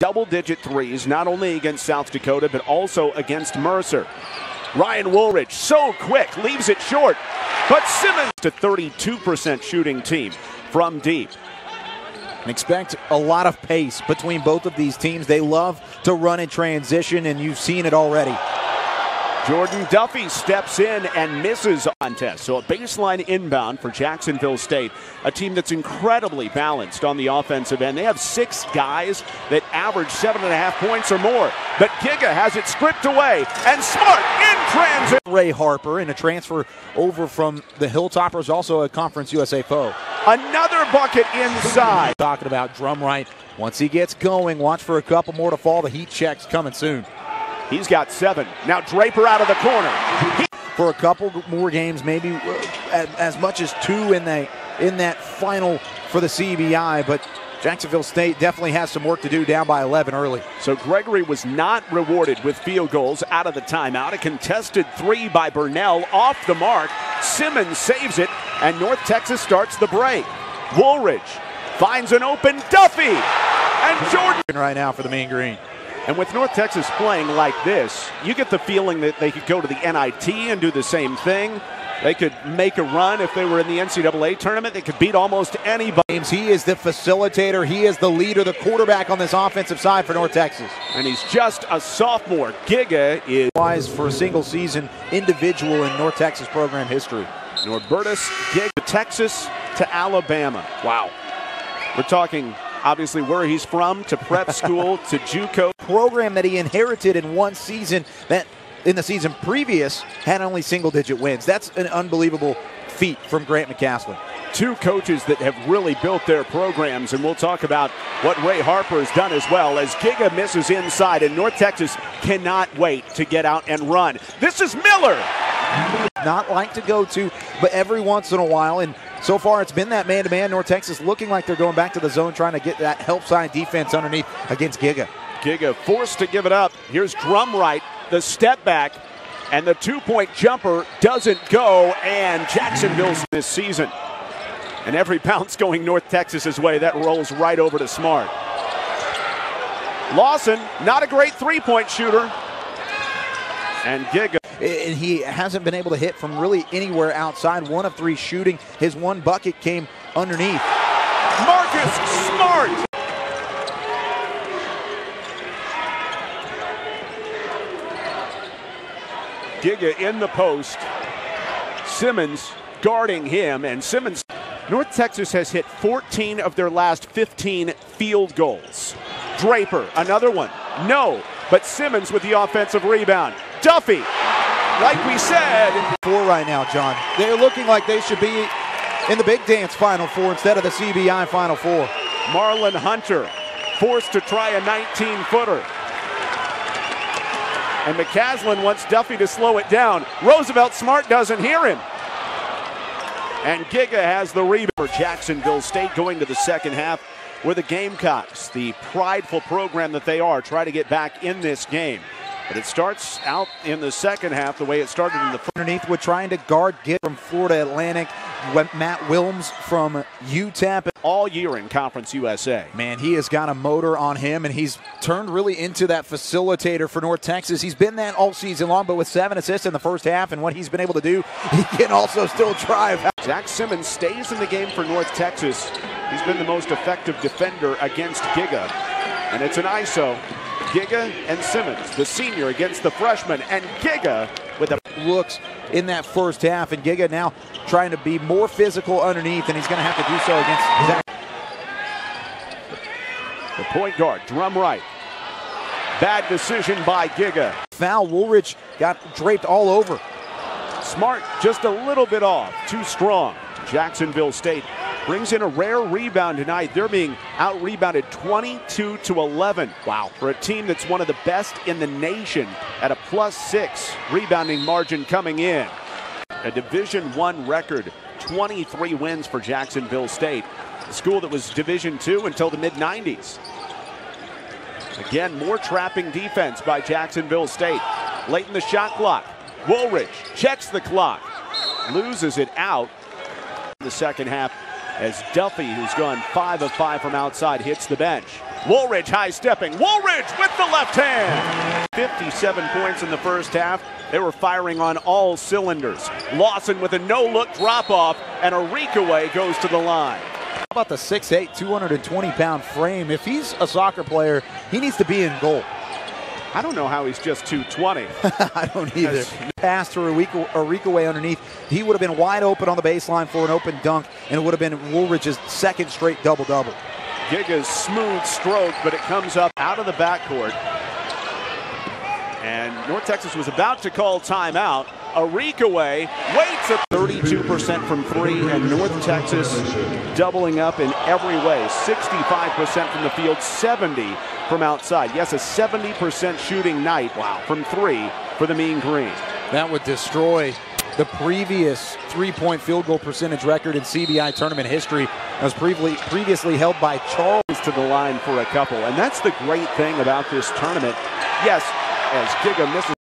double-digit threes, not only against South Dakota, but also against Mercer. Ryan Woolridge, so quick, leaves it short. But Simmons to 32% shooting team from deep. And expect a lot of pace between both of these teams. They love to run in transition, and you've seen it already. Jordan Duffy steps in and misses a contest. So a baseline inbound for Jacksonville State, a team that's incredibly balanced on the offensive end. They have 6 guys that average 7.5 points or more. But GIGA has it stripped away, and Smart in transit. Ray Harper in a transfer over from the Hilltoppers, also a Conference USA foe. Another bucket inside. Talking about Drumright. Once he gets going, watch for a couple more to fall. The heat check's coming soon. He's got 7. Now Draper out of the corner. For a couple more games, maybe as much as 2 in that final for the CBI, but Jacksonville State definitely has some work to do, down by 11 early. So Gregory was not rewarded with field goals out of the timeout. A contested 3 by Burnell off the mark. Simmons saves it, and North Texas starts the break. Woolridge finds an open Duffy, and Jordan right now for the Mean Green. And with North Texas playing like this, you get the feeling that they could go to the NIT and do the same thing. They could make a run if they were in the NCAA tournament. They could beat almost anybody. He is the facilitator. He is the leader, the quarterback on this offensive side for North Texas. And he's just a sophomore. GIGA is wise for a single season individual in North Texas program history. Norbertas, GIGA, Texas to Alabama. Wow. We're talking obviously where he's from, to prep school, to JUCO. Program that he inherited in one season that in the season previous had only single-digit wins. That's an unbelievable feat from Grant McCaslin. 2 coaches that have really built their programs, and we'll talk about what Ray Harper has done as well, as GIGA misses inside, and North Texas cannot wait to get out and run. This is Miller. Not like to go to, but every once in a while, and so far it's been that man-to-man. North Texas looking like they're going back to the zone, trying to get that help side defense underneath against GIGA. GIGA forced to give it up. Here's Drumright, the step back, and the 2-point jumper doesn't go, and Jacksonville's this season. And every bounce going North Texas's way, that rolls right over to Smart. Lawson, not a great 3-point shooter. And GIGA. And he hasn't been able to hit from really anywhere outside. 1 of 3 shooting. His 1 bucket came underneath. Marcus Smart. GIGA in the post. Simmons guarding him, and Simmons. North Texas has hit 14 of their last 15 field goals. Draper, another one. No, but Simmons with the offensive rebound. Duffy, like we said. 4 right now, John. They're looking like they should be in the Big Dance Final Four instead of the CBI Final Four. Marlon Hunter forced to try a 19-footer. And McCaslin wants Duffy to slow it down. Roosevelt Smart doesn't hear him. And GIGA has the rebound for Jacksonville State going to the second half, where the Gamecocks, the prideful program that they are, try to get back in this game. But it starts out in the second half the way it started in the first. Underneath, we're trying to guard GIGA from Florida Atlantic, Matt Wilms from UTEP. All year in Conference USA. Man, he has got a motor on him, and he's turned really into that facilitator for North Texas. He's been that all season long, but with 7 assists in the first half and what he's been able to do, he can also still drive. Zach Simmons stays in the game for North Texas. He's been the most effective defender against GIGA. And it's an ISO. GIGA and Simmons, the senior against the freshman, and GIGA with a looks in that first half, and GIGA now trying to be more physical underneath, and he's going to have to do so against Zach. The point guard, Drumright. Bad decision by GIGA. Foul, Woolridge got draped all over. Smart just a little bit off, too strong. Jacksonville State brings in a rare rebound tonight. They're being out-rebounded 22-11. Wow. For a team that's one of the best in the nation at a +6 rebounding margin coming in. A Division I record, 23 wins for Jacksonville State. A school that was Division II until the mid-90s. Again, more trapping defense by Jacksonville State. Late in the shot clock. Woolridge checks the clock. Loses it out in the second half as Duffy, who's gone 5 of 5 from outside, hits the bench. Woolridge high-stepping. Woolridge with the left hand. 57 points in the first half. They were firing on all cylinders. Lawson with a no-look drop-off, and Arikaway goes to the line. How about the 6'8", 220-pound frame? If he's a soccer player, he needs to be in goal. I don't know how he's just 220. I don't either. Pass to Arikaway underneath. He would have been wide open on the baseline for an open dunk, and it would have been Woolridge's second straight double-double. Giga's smooth stroke, but it comes up out of the backcourt. And North Texas was about to call timeout. Arikaway waits at 32% from three, and North Texas doubling up in every way. 65% from the field, 70 from outside. Yes, a 70% shooting night from three for the Mean Green. That would destroy the previous three-point field goal percentage record in CBI tournament history. That was previously held by Charles. To the line for a couple, and that's the great thing about this tournament. Yes, as Giga misses